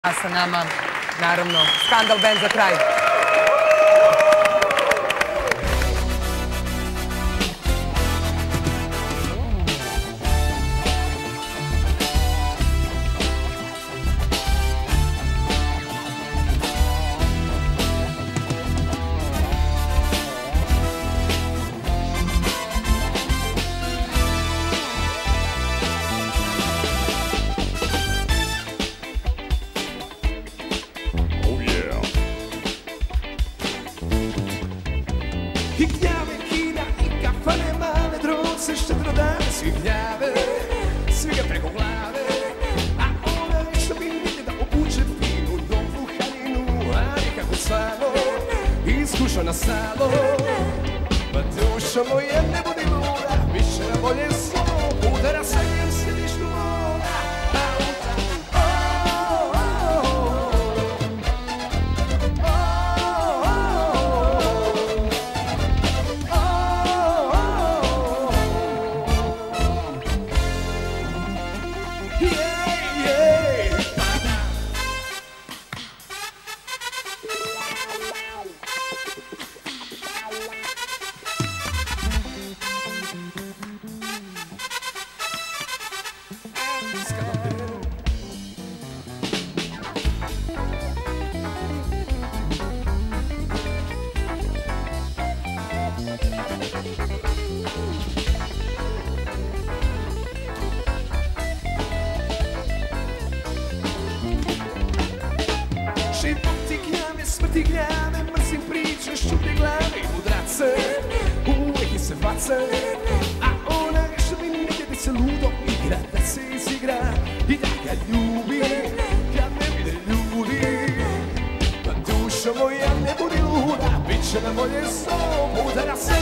A sa nama, naravno, Skandal band za kraj. I gnjave kida i kafane male, drugce štedro danas i gnjave, svi ga preko glave. A ona što bi vidje da obuče finu novu haljinu, a nikako samo iskušana samo. Pa duša moja ne budi luda, više na bolje slovo, udara se jer sediš tu voda. Životi gnjave, smrti gnjave, mrzim priče, šuplje glave i mudrace, uvijek se bace. A ona što mi ne da se ludo igra, da se izigra i da ga ljubi, kad ne vide ljudi. Pa duša moja ne budi luda, bit će na bolje slovo, udara se